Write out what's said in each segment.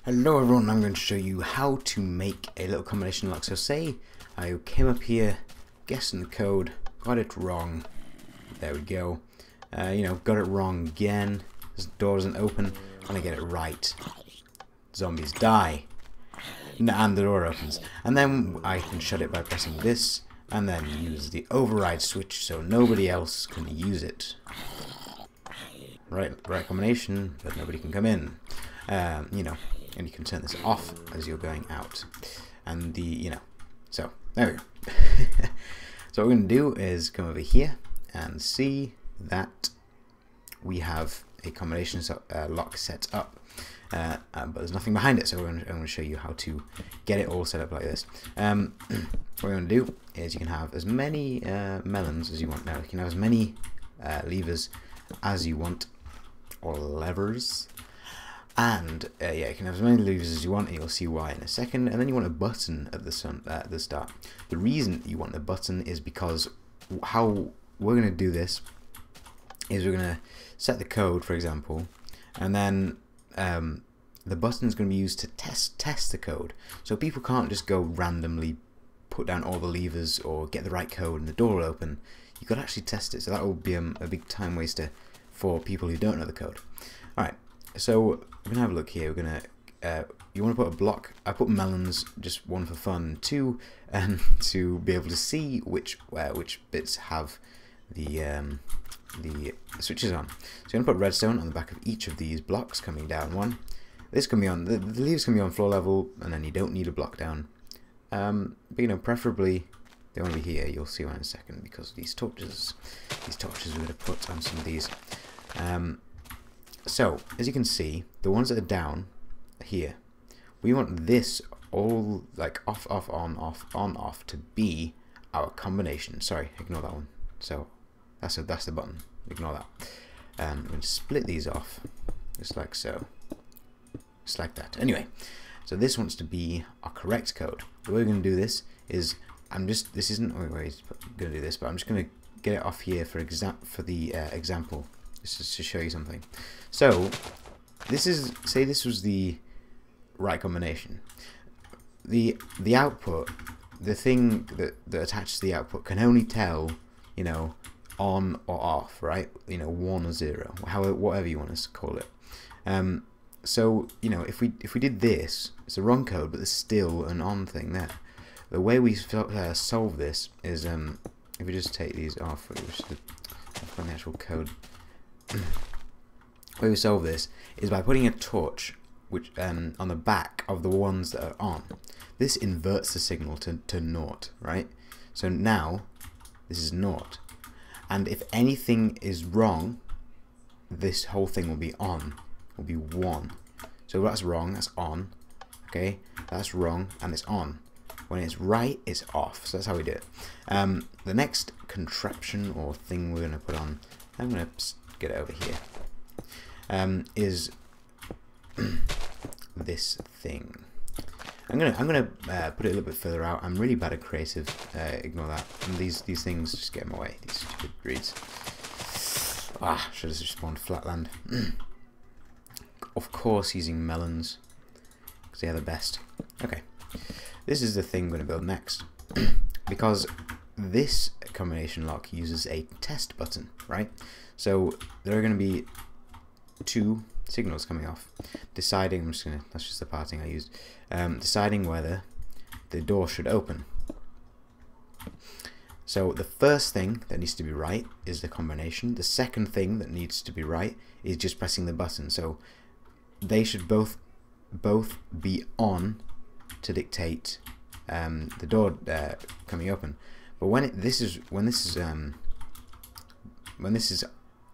Hello everyone, I'm going to show you how to make a little combination lock. So say I came up here, guessing the code, got it wrong. There we go. Got it wrong again. This door doesn't open. When I get it right, zombies die. And the door opens. And then I can shut it by pressing this, and then use the override switch so nobody else can use it. Right combination, but nobody can come in. And you can turn this off as you're going out. And so there we go. So what we're going to do is come over here and see that we have a combination lock set up. But there's nothing behind it, so I'm going to show you how to get it all set up like this. What we're going to do is you can have as many melons as you want. Now you can have as many levers as you want, or levers. And you can have as many levers as you want, and you'll see why in a second. And then you want a button at the start. The reason you want a button is because how we're going to do this is we're going to set the code, for example, and then the button is going to be used to test the code. So people can't just go randomly put down all the levers or get the right code and the door will open. You've got to actually test it. So that will be a big time waster for people who don't know the code. All right. So we're gonna have a look here. We're gonna you want to put a block. I put melons, just one for fun, two to be able to see which bits have the switches on. So you're gonna put redstone on the back of each of these blocks, coming down one. This can be on the leaves can be on floor level, and then you don't need a block down. But preferably they want to be here. You'll see why in a second, because these torches we're gonna put on some of these. So, as you can see, the ones that are down here, we want this all like off, on, off to be our combination. Sorry, ignore that one. So, that's the button. Ignore that. I'm going to split these off, just like so. Just like that. Anyway, so this wants to be our correct code. The way we're going to do this is, this isn't the way I'm going to do this, but I'm just going to get it off here for the example. This is to show you something. So say this was the right combination. The output, the thing that attaches to the output, can only tell on or off, right? 1 or 0, whatever you want to call it. So if we did this, it's the wrong code, but there's still an on thing there. The way we solve this is if we just take these off, which is the actual code. The way we solve this is by putting a torch which on the back of the ones that are on. This inverts the signal to naught, right? So now this is naught, and if anything is wrong, this whole thing will be on, will be 1. So that's wrong, that's on. Okay, that's wrong and it's on. When it's right, it's off. So that's how we do it. The next contraption or thing we're going to put on, I'm going to get it over here, is this thing. I'm gonna put it a little bit further out. I'm really bad at creative. Ignore that. And these things just get in my way. These stupid breeds. Should have just spawned flatland. Of course, using melons because they are the best. Okay, this is the thing I'm gonna build next because this combination lock uses a test button, right? So there are going to be 2 signals coming off, deciding. That's just the parting I used. Deciding whether the door should open. So the first thing that needs to be right is the combination. The second thing that needs to be right is just pressing the button. So they should both be on to dictate the door coming open. But when this is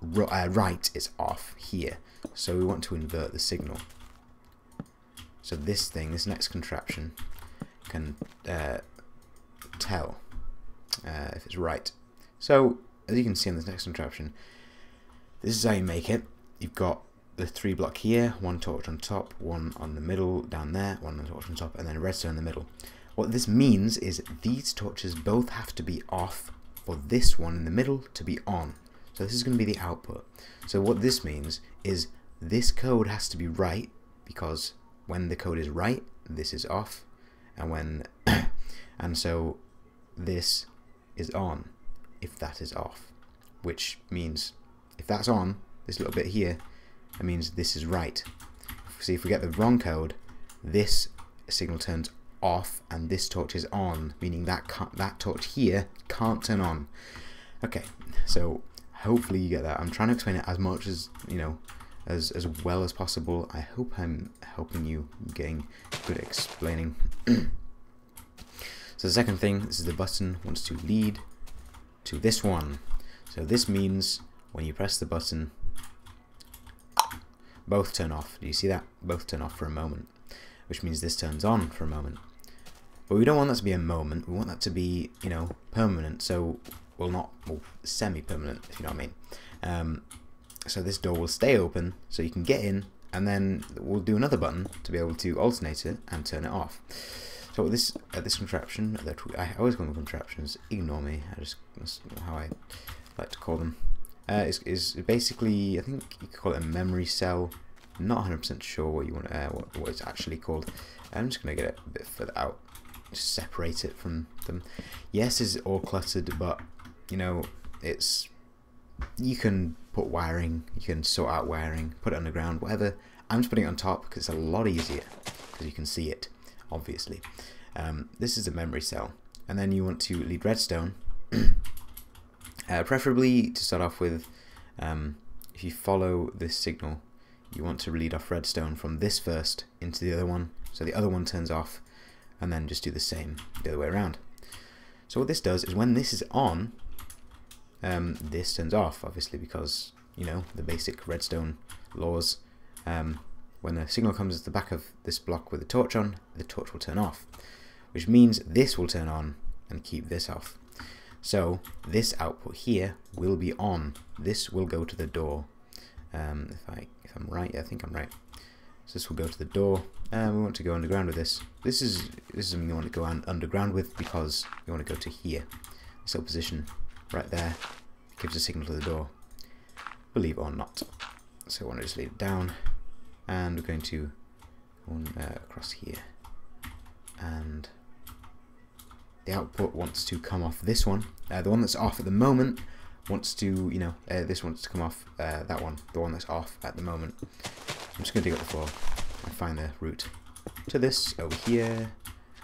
right, it's off here. So we want to invert the signal. So this next contraption, can tell if it's right. So as you can see on this next contraption, this is how you make it. You've got the 3 block here, 1 torch on top, 1 on the middle down there, 1 torch on top, and then a redstone in the middle. What this means is these torches both have to be off for this one in the middle to be on. So this is going to be the output. So what this means is this code has to be right because when the code is right, this is off, and when and so this is on if that is off, which means if that's on, this little bit here, that means this is right. See, if we get the wrong code, this signal turns off and this torch is on, meaning that that torch here can't turn on. Okay, so hopefully you get that. I'm trying to explain it as much as, you know, as well as possible. I hope I'm helping you, getting good at explaining. So the second thing, this is the button, wants to lead to this one. So this means when you press the button, both turn off. Do you see that? Both turn off for a moment, which means this turns on for a moment. But we don't want that to be a moment. We want that to be, you know, permanent. So, well, semi-permanent, if you know what I mean. So this door will stay open, so you can get in, and then we'll do another button to be able to alternate it and turn it off. So this contraption, I always call them contraptions. Ignore me. That's how I like to call them. Is basically, I think you could call it a memory cell. I'm not 100% sure what you want, what it's actually called. I'm just gonna get it a bit further out, just separate it from them. Yes, it's all cluttered, but you know, you can put wiring, you can sort out wiring, put it underground, whatever. I'm just putting it on top because it's a lot easier because you can see it, obviously. This is a memory cell, and then you want to lead redstone. Preferably to start off with, if you follow this signal, you want to lead off redstone from this first into the other one, so the other one turns off, and then just do the same the other way around. So what this does is when this is on, this turns off, obviously, because, you know, the basic redstone laws. When the signal comes at the back of this block with the torch on, the torch will turn off, which means this will turn on and keep this off. So this output here will be on. This will go to the door. If I'm right, I think I'm right. So this will go to the door. We want to go underground with this. This is something you want to go underground with because you want to go to here. This little position right there gives a signal to the door, believe it or not. So I want to just leave it down, and we're going to go across here, and the output wants to come off this one. The one that's off at the moment wants to, you know, this wants to come off that one, the one that's off at the moment. I'm just going to dig up the floor and find the route to this over here.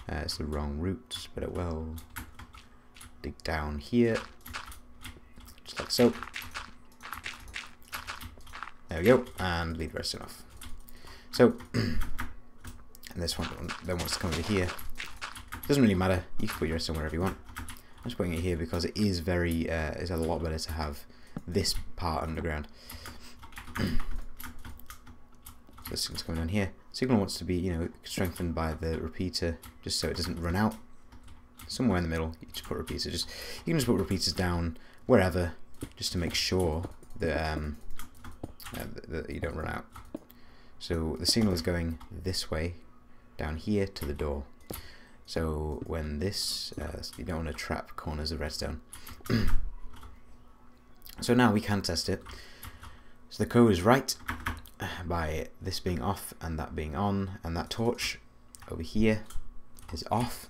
It's the wrong route, but it will. Dig down here, just like so. There we go, and lead redstone off. So, and this one then wants to come over here. Doesn't really matter, you can put your redstone wherever you want. I'm just putting it here because it is it's a lot better to have this part underground. So this thing's going on here. Signal wants to be, you know, strengthened by the repeater, just so it doesn't run out. Somewhere in the middle, you just put repeaters. You can just put repeaters down wherever, just to make sure that that you don't run out. So the signal is going this way, down here to the door. So when this, you don't want to trap corners of redstone. So now we can test it. So the code is right by this being off and that being on, and that torch over here is off.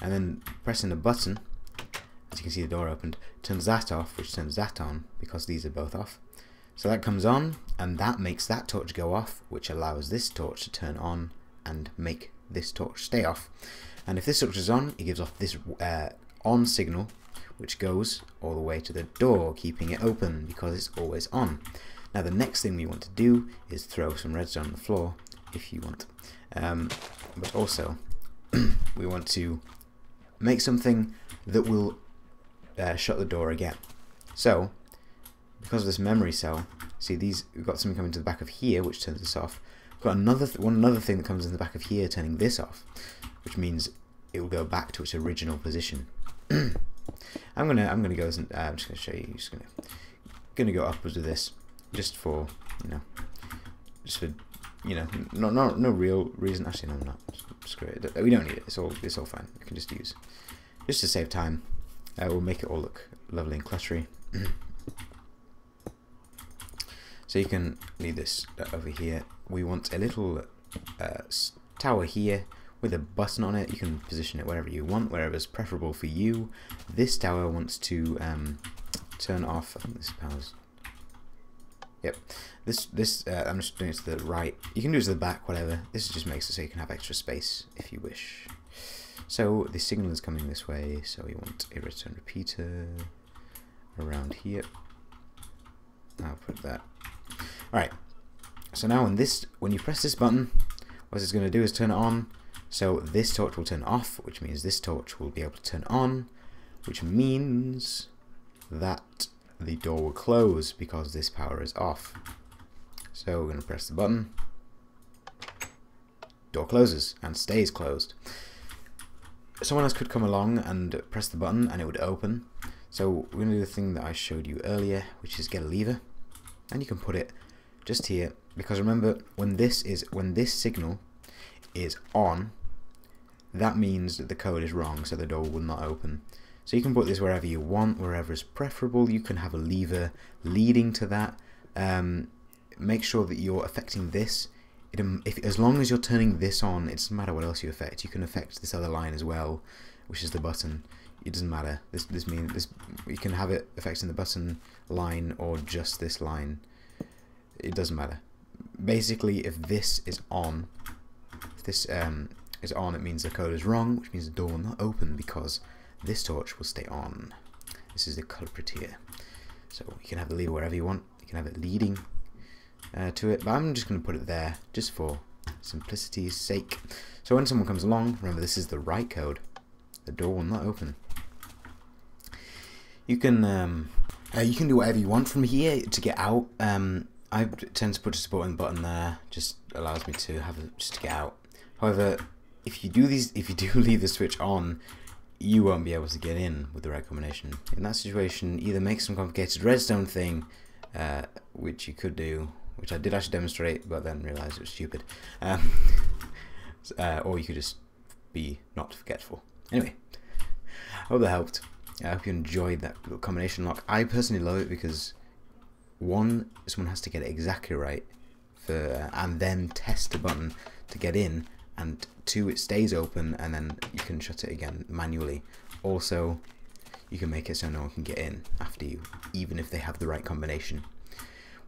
And then pressing the button, as you can see the door opened, turns that off, which turns that on, because these are both off. So that comes on, and that makes that torch go off, which allows this torch to turn on and make this torch stay off. And if this torch is on, it gives off this on signal, which goes all the way to the door, keeping it open because it's always on. Now the next thing we want to do is throw some redstone on the floor, if you want. But also, we want to make something that will shut the door again. So, because of this memory cell, see these, we've got something coming to the back of here which turns this off. We've got another thing that comes in the back of here turning this off, which means it will go back to its original position. I'm gonna go. I'm just gonna show you. Gonna go upwards with this, just for no real reason. Actually, no, I'm not. Screw it. We don't need it. It's all fine. We can just use, just to save time. We'll make it all look lovely and cluttery. So you can leave this over here. We want a little tower here with a button on it. You can position it wherever you want, wherever's preferable for you. This tower wants to turn off. I think this power's. Yep. This I'm just doing it to the right. You can do it to the back, whatever. This just makes it so you can have extra space if you wish. So the signal is coming this way, so we want a redstone repeater around here. I'll put that. Alright. So now when you press this button, what it's going to do is turn it on. So this torch will turn off, which means this torch will be able to turn on, which means that the door will close because this power is off. So we're going to press the button. Door closes and stays closed. Someone else could come along and press the button and it would open. So we're going to do the thing that I showed you earlier, which is get a lever, and you can put it just here, because remember, when this signal is on, that means that the code is wrong, so the door will not open. So you can put this wherever you want, wherever is preferable. You can have a lever leading to that. Make sure that you're affecting this. As long as you're turning this on, it doesn't matter what else you affect. You can affect this other line as well, which is the button. It doesn't matter. This means you can have it affecting the button line or just this line. It doesn't matter. Basically, if this is on, it means the code is wrong, which means the door will not open because this torch will stay on. This is the culprit here. So you can have the lever wherever you want. You can have it leading to it, but I'm just going to put it there just for simplicity's sake. So when someone comes along, remember this is the right code. The door will not open. You can do whatever you want from here to get out. I tend to put a supporting button there, just allows me to just to get out. However, if you do leave the switch on, you won't be able to get in with the right combination. In that situation, either make some complicated redstone thing, which you could do, which I did actually demonstrate, but then realised it was stupid, or you could just be not forgetful. Anyway, I hope that helped. I hope you enjoyed that little combination lock. I personally love it because, one, someone has to get it exactly right, and then test the button to get in, and two, it stays open and then you can shut it again manually. Also, you can make it so no one can get in after you, even if they have the right combination.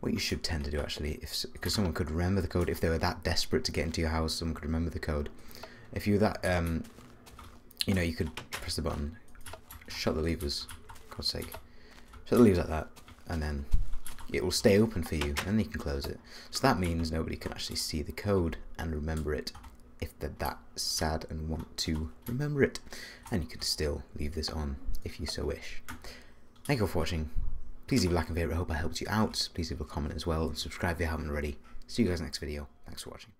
What you should tend to do actually, because someone could remember the code, if they were that desperate to get into your house, someone could remember the code. If you were that, you know, you could press the button, shut the levers, for God's sake, shut the levers like that, and then it will stay open for you, and then you can close it. So that means nobody can actually see the code and remember it if they're that sad and want to remember it. And you could still leave this on if you so wish. Thank you all for watching. Please leave a like and favourite. I hope I helped you out. Please leave a comment as well, and subscribe if you haven't already. See you guys next video. Thanks for watching.